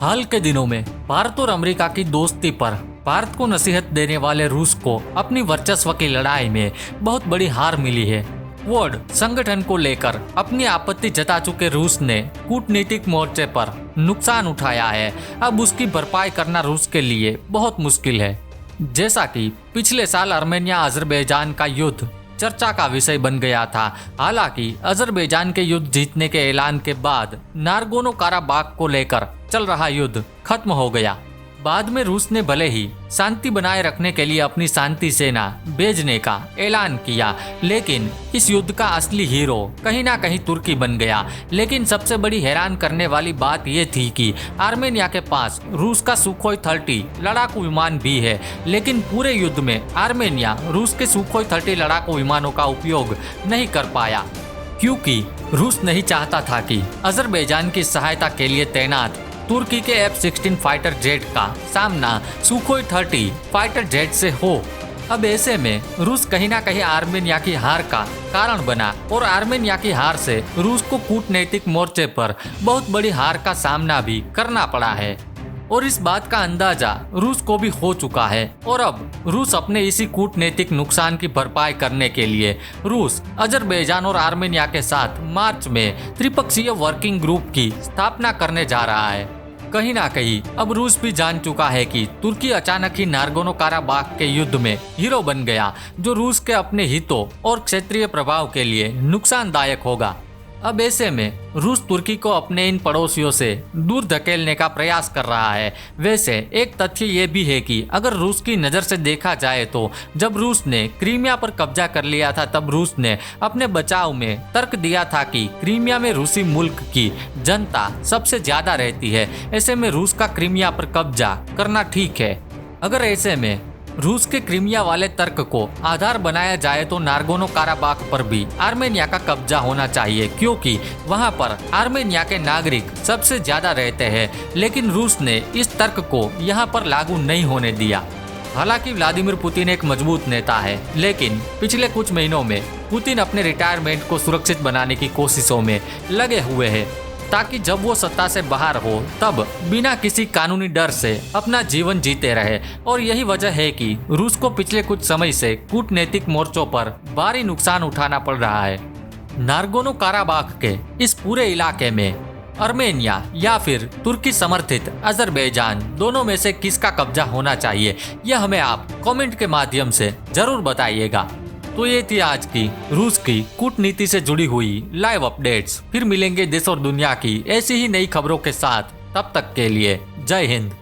हाल के दिनों में भारत और अमेरिका की दोस्ती पर भारत को नसीहत देने वाले रूस को अपनी वर्चस्व की लड़ाई में बहुत बड़ी हार मिली है। क्वाड संगठन को लेकर अपनी आपत्ति जता चुके रूस ने कूटनीतिक मोर्चे पर नुकसान उठाया है। अब उसकी भरपाई करना रूस के लिए बहुत मुश्किल है। जैसा कि पिछले साल आर्मेनिया अजरबैजान का युद्ध चर्चा का विषय बन गया था। हालांकि अजरबैजान के युद्ध जीतने के ऐलान के बाद नारगोनो काराबाख को लेकर चल रहा युद्ध खत्म हो गया। बाद में रूस ने भले ही शांति बनाए रखने के लिए अपनी शांति सेना भेजने का ऐलान किया, लेकिन इस युद्ध का असली हीरो कहीं ना कहीं तुर्की बन गया। लेकिन सबसे बड़ी हैरान करने वाली बात यह थी कि आर्मेनिया के पास रूस का सुखोई 30 लड़ाकू विमान भी है, लेकिन पूरे युद्ध में आर्मेनिया रूस के सुखोई 30 लड़ाकू विमानों का उपयोग नहीं कर पाया, क्योंकि रूस नहीं चाहता था कि अजरबैजान की सहायता के लिए तैनात तुर्की के F-16 फाइटर जेट का सामना सुखोई 30 फाइटर जेट से हो। अब ऐसे में रूस कहीं ना कहीं आर्मेनिया की हार का कारण बना और आर्मेनिया की हार से रूस को कूटनीतिक मोर्चे पर बहुत बड़ी हार का सामना भी करना पड़ा है। और इस बात का अंदाजा रूस को भी हो चुका है और अब रूस अपने इसी कूटनीतिक नुकसान की भरपाई करने के लिए रूस अजरबैजान और आर्मेनिया के साथ मार्च में त्रिपक्षीय वर्किंग ग्रुप की स्थापना करने जा रहा है। कहीं ना कहीं अब रूस भी जान चुका है कि तुर्की अचानक ही नारगोनो काराबाख के युद्ध में हीरो बन गया, जो रूस के अपने हितों और क्षेत्रीय प्रभाव के लिए नुकसानदायक होगा। अब ऐसे में रूस तुर्की को अपने इन पड़ोसियों से दूर धकेलने का प्रयास कर रहा है। वैसे एक तथ्य ये भी है कि अगर रूस की नज़र से देखा जाए तो जब रूस ने क्रीमिया पर कब्जा कर लिया था, तब रूस ने अपने बचाव में तर्क दिया था कि क्रीमिया में रूसी मुल्क की जनता सबसे ज्यादा रहती है, ऐसे में रूस का क्रीमिया पर कब्जा करना ठीक है। अगर ऐसे में रूस के क्रीमिया वाले तर्क को आधार बनाया जाए तो नारगोनो काराबाख पर भी आर्मेनिया का कब्जा होना चाहिए, क्योंकि वहां पर आर्मेनिया के नागरिक सबसे ज्यादा रहते हैं। लेकिन रूस ने इस तर्क को यहां पर लागू नहीं होने दिया। हालांकि व्लादिमीर पुतिन एक मजबूत नेता है, लेकिन पिछले कुछ महीनों में पुतिन अपने रिटायरमेंट को सुरक्षित बनाने की कोशिशों में लगे हुए हैं, ताकि जब वो सत्ता से बाहर हो तब बिना किसी कानूनी डर से अपना जीवन जीते रहे। और यही वजह है कि रूस को पिछले कुछ समय से कूटनीतिक मोर्चों पर भारी नुकसान उठाना पड़ रहा है। नारगोनो काराबाख के इस पूरे इलाके में आर्मेनिया या फिर तुर्की समर्थित अजरबैजान दोनों में से किसका कब्जा होना चाहिए, यह हमें आप कमेंट के माध्यम से जरूर बताइएगा। तो ये थी आज की रूस की कूटनीति से जुड़ी हुई लाइव अपडेट्स। फिर मिलेंगे देश और दुनिया की ऐसी ही नई खबरों के साथ। तब तक के लिए जय हिंद।